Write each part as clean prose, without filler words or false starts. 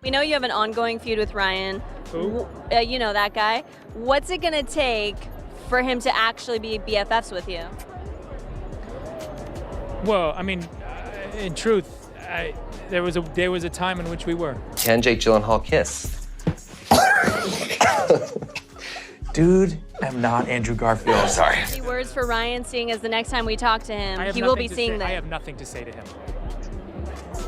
We know you have an ongoing feud with Ryan. Who? You know that guy. What's it gonna take for him to actually be BFFs with you? Well, I mean, in truth, there was a time in which we were. Can Jake Gyllenhaal kiss? Dude, I'm not Andrew Garfield. Oh, sorry. Any words for Ryan, seeing as the next time we talk to him, I have he will nothing be to seeing say- that. I have nothing to say to him.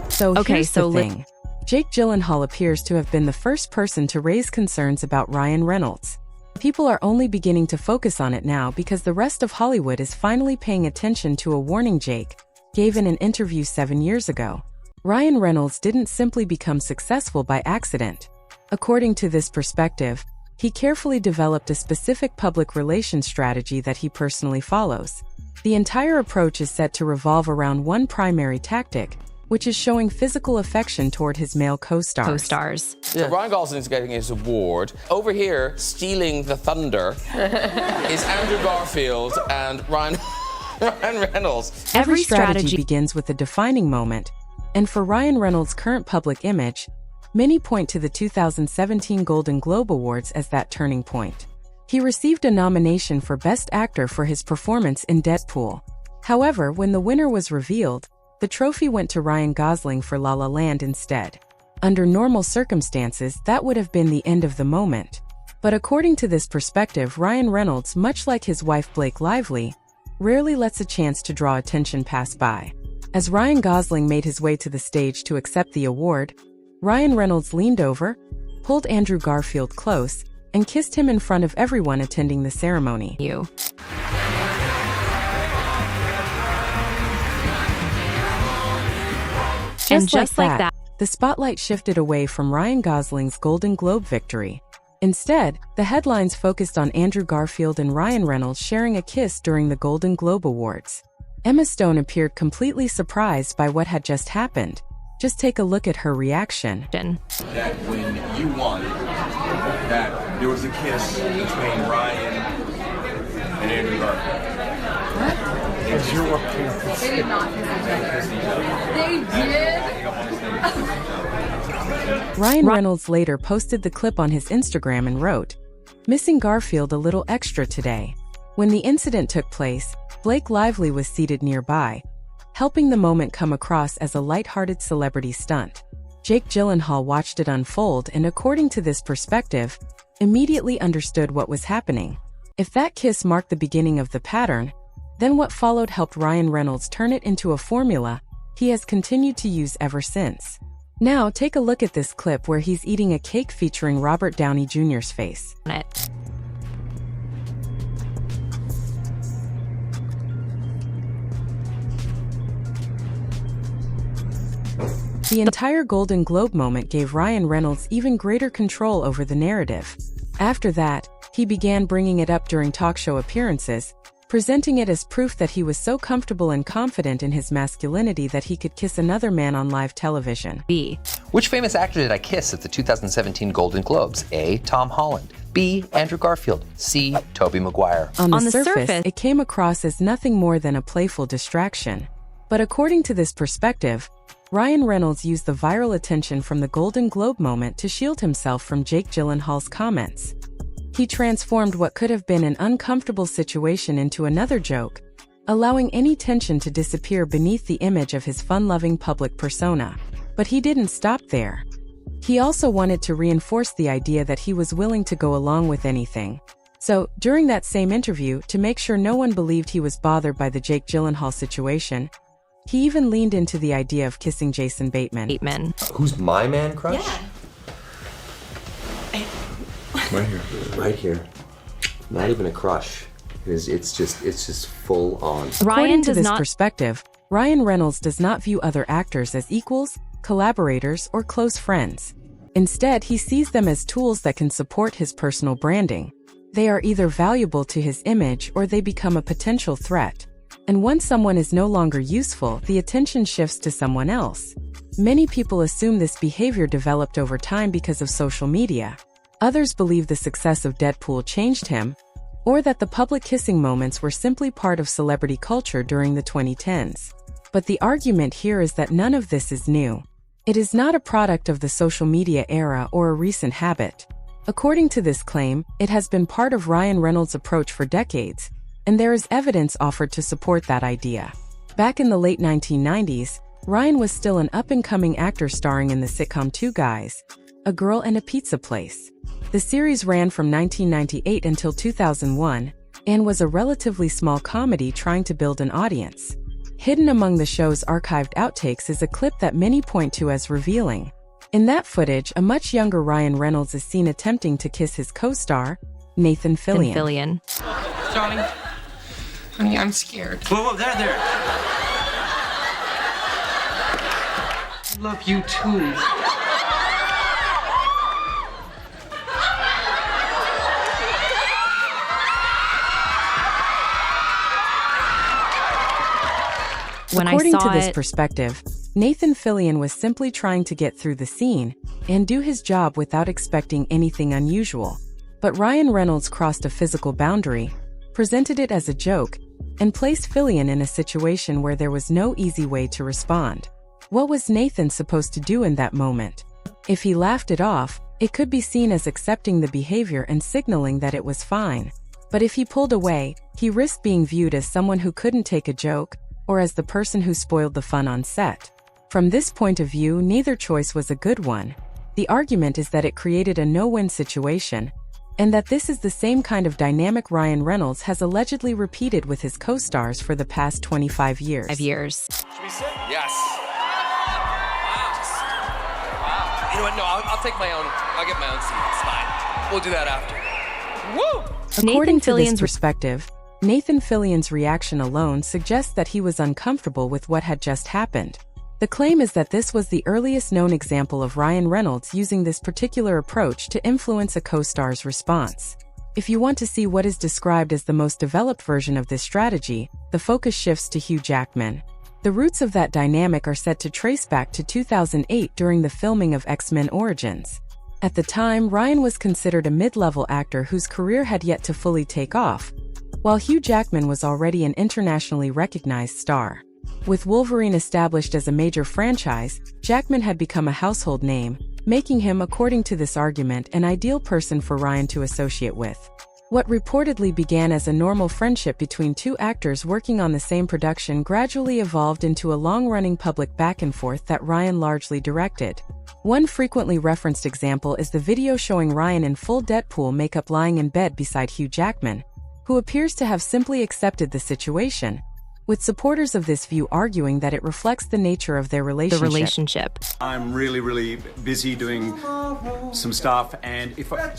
So here's the thing. Jake Gyllenhaal appears to have been the first person to raise concerns about Ryan Reynolds. People are only beginning to focus on it now because the rest of Hollywood is finally paying attention to a warning Jake gave in an interview 7 years ago. Ryan Reynolds didn't simply become successful by accident. According to this perspective, he carefully developed a specific public relations strategy that he personally follows. The entire approach is set to revolve around one primary tactic, which is showing physical affection toward his male co-stars. So Ryan Gosling's getting his award. Over here, stealing the thunder, is Andrew Garfield and Ryan Reynolds. Every strategy begins with a defining moment, and for Ryan Reynolds' current public image, many point to the 2017 Golden Globe Awards as that turning point. He received a nomination for Best Actor for his performance in Deadpool. However, when the winner was revealed, the trophy went to Ryan Gosling for La La Land instead. Under normal circumstances, that would have been the end of the moment. But according to this perspective, Ryan Reynolds, much like his wife Blake Lively, rarely lets a chance to draw attention pass by. As Ryan Gosling made his way to the stage to accept the award, Ryan Reynolds leaned over, pulled Andrew Garfield close, and kissed him in front of everyone attending the ceremony. Just like that, the spotlight shifted away from Ryan Gosling's Golden Globe victory. Instead, the headlines focused on Andrew Garfield and Ryan Reynolds sharing a kiss during the Golden Globe Awards. Emma Stone appeared completely surprised by what had just happened. Just take a look at her reaction. That when you won, that there was a kiss between Ryan and Andrew Garfield. As you're walking. They did not kiss each other. They did? Ryan Reynolds later posted the clip on his Instagram and wrote, "Missing Garfield a little extra today." When the incident took place, Blake Lively was seated nearby, helping the moment come across as a lighthearted celebrity stunt. Jake Gyllenhaal watched it unfold and, according to this perspective, immediately understood what was happening. If that kiss marked the beginning of the pattern, then what followed helped Ryan Reynolds turn it into a formula he has continued to use ever since. Now take a look at this clip where he's eating a cake featuring Robert Downey Jr.'s face. The entire Golden Globe moment gave Ryan Reynolds even greater control over the narrative. After that, he began bringing it up during talk show appearances, presenting it as proof that he was so comfortable and confident in his masculinity that he could kiss another man on live television. Which famous actor did I kiss at the 2017 Golden Globes? A. Tom Holland. B. Andrew Garfield. C. Tobey Maguire. On the surface, it came across as nothing more than a playful distraction. But according to this perspective, Ryan Reynolds used the viral attention from the Golden Globe moment to shield himself from Jake Gyllenhaal's comments. He transformed what could have been an uncomfortable situation into another joke, allowing any tension to disappear beneath the image of his fun-loving public persona. But he didn't stop there. He also wanted to reinforce the idea that he was willing to go along with anything. So, during that same interview, to make sure no one believed he was bothered by the Jake Gyllenhaal situation, he even leaned into the idea of kissing Jason Bateman. Who's my man crush? Yeah. Right here. Right here. Not even a crush. It's just full on. According to this perspective, Ryan Reynolds does not view other actors as equals, collaborators, or close friends. Instead, he sees them as tools that can support his personal branding. They are either valuable to his image or they become a potential threat. And once someone is no longer useful, the attention shifts to someone else. Many people assume this behavior developed over time because of social media. Others believe the success of Deadpool changed him, or that the public kissing moments were simply part of celebrity culture during the 2010s. But the argument here is that none of this is new. It is not a product of the social media era or a recent habit. According to this claim, it has been part of Ryan Reynolds' approach for decades, and there is evidence offered to support that idea. Back in the late 1990s, Ryan was still an up-and-coming actor starring in the sitcom Two Guys, A Girl and a Pizza Place. The series ran from 1998 until 2001 and was a relatively small comedy trying to build an audience. Hidden among the show's archived outtakes is a clip that many point to as revealing. In that footage, a much younger Ryan Reynolds is seen attempting to kiss his co-star, Nathan Fillion. Darling, honey, I'm scared. Whoa, there. Love you too. According to this perspective, Nathan Fillion was simply trying to get through the scene and do his job without expecting anything unusual. But Ryan Reynolds crossed a physical boundary, presented it as a joke, and placed Fillion in a situation where there was no easy way to respond. What was Nathan supposed to do in that moment? If he laughed it off, it could be seen as accepting the behavior and signaling that it was fine. But if he pulled away, he risked being viewed as someone who couldn't take a joke, or as the person who spoiled the fun on set. From this point of view, neither choice was a good one. The argument is that it created a no-win situation, and that this is the same kind of dynamic Ryan Reynolds has allegedly repeated with his co-stars for the past 25 years. Yes. Wow. You know what? No, I'll take my own. I'll get my own seat. It's fine. We'll do that after. Woo! According to this perspective, Nathan Fillion's reaction alone suggests that he was uncomfortable with what had just happened. The claim is that this was the earliest known example of Ryan Reynolds using this particular approach to influence a co-star's response. If you want to see what is described as the most developed version of this strategy, the focus shifts to Hugh Jackman. The roots of that dynamic are said to trace back to 2008 during the filming of X-Men Origins. At the time, Ryan was considered a mid-level actor whose career had yet to fully take off, while Hugh Jackman was already an internationally recognized star. With Wolverine established as a major franchise, Jackman had become a household name, making him, according to this argument, an ideal person for Ryan to associate with. What reportedly began as a normal friendship between two actors working on the same production gradually evolved into a long-running public back-and-forth that Ryan largely directed. One frequently referenced example is the video showing Ryan in full Deadpool makeup lying in bed beside Hugh Jackman, who appears to have simply accepted the situation, with supporters of this view arguing that it reflects the nature of their relationship. I'm really busy doing some stuff, and if don't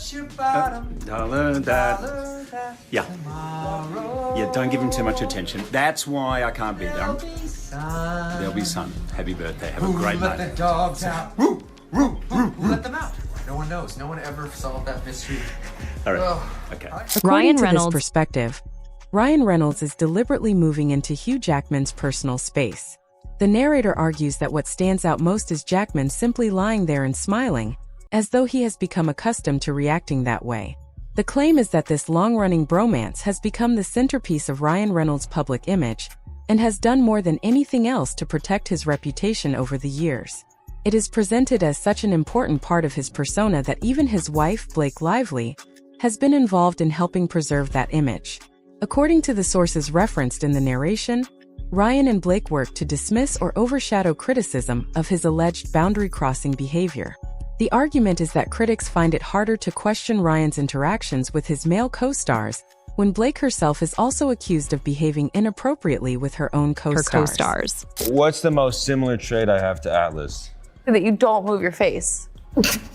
give him too much attention. That's why I can't be there. There'll be sun. Happy birthday. Have a great night. Let the dogs out. Who let them out? No one knows. No one ever solved that mystery. All right. Okay. According to this perspective, Ryan Reynolds is deliberately moving into Hugh Jackman's personal space. The narrator argues that what stands out most is Jackman simply lying there and smiling, as though he has become accustomed to reacting that way. The claim is that this long-running bromance has become the centerpiece of Ryan Reynolds' public image, and has done more than anything else to protect his reputation over the years. It is presented as such an important part of his persona that even his wife, Blake Lively, has been involved in helping preserve that image. According to the sources referenced in the narration, Ryan and Blake worked to dismiss or overshadow criticism of his alleged boundary-crossing behavior. The argument is that critics find it harder to question Ryan's interactions with his male co-stars, when Blake herself is also accused of behaving inappropriately with her own co-stars. What's the most similar trait I have to Atlas? That you don't move your face.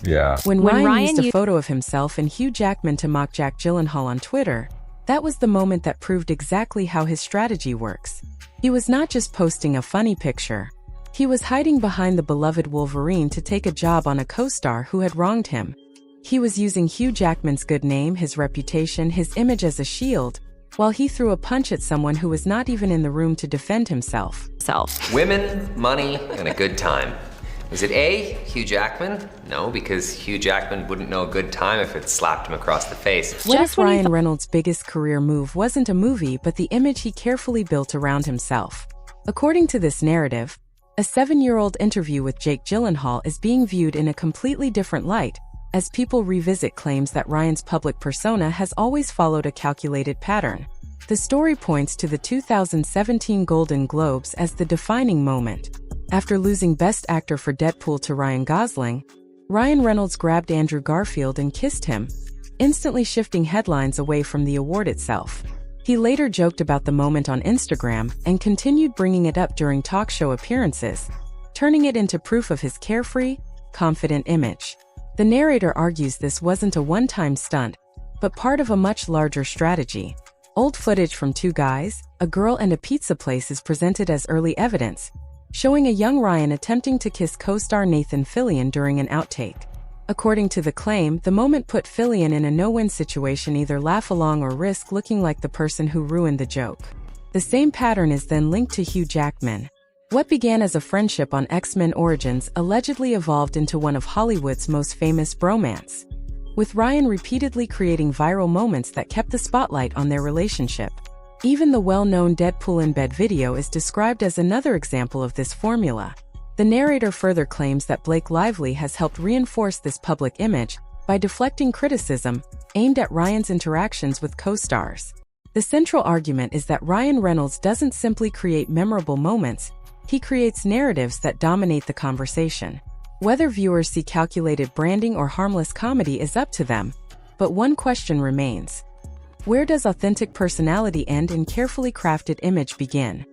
Yeah. When Ryan used a photo of himself and Hugh Jackman to mock Jack Gyllenhaal on Twitter, that was the moment that proved exactly how his strategy works. He was not just posting a funny picture. He was hiding behind the beloved Wolverine to take a job on a co-star who had wronged him. He was using Hugh Jackman's good name, his reputation, his image as a shield, while he threw a punch at someone who was not even in the room to defend himself. Women, money, and a good time. Was it A, Hugh Jackman? No, because Hugh Jackman wouldn't know a good time if it slapped him across the face. What if Ryan Reynolds' biggest career move wasn't a movie but the image he carefully built around himself? According to this narrative, A 7-year-old interview with Jake Gyllenhaal is being viewed in a completely different light, as people revisit claims that Ryan's public persona has always followed a calculated pattern. The story points to the 2017 Golden Globes as the defining moment. After losing Best Actor for Deadpool to Ryan Gosling, Ryan Reynolds grabbed Andrew Garfield and kissed him, instantly shifting headlines away from the award itself. He later joked about the moment on Instagram and continued bringing it up during talk show appearances, turning it into proof of his carefree, confident image. The narrator argues this wasn't a one-time stunt, but part of a much larger strategy. Old footage from two guys, a girl and a pizza place is presented as early evidence, showing a young Ryan attempting to kiss co-star Nathan Fillion during an outtake. According to the claim, the moment put Fillion in a no-win situation: either laugh along or risk looking like the person who ruined the joke. The same pattern is then linked to Hugh Jackman. What began as a friendship on X-Men Origins allegedly evolved into one of Hollywood's most famous bromance, with Ryan repeatedly creating viral moments that kept the spotlight on their relationship. Even the well-known Deadpool in bed video is described as another example of this formula. The narrator further claims that Blake Lively has helped reinforce this public image by deflecting criticism aimed at Ryan's interactions with co-stars. The central argument is that Ryan Reynolds doesn't simply create memorable moments, he creates narratives that dominate the conversation. Whether viewers see calculated branding or harmless comedy is up to them, but one question remains: where does authentic personality end and carefully crafted image begin?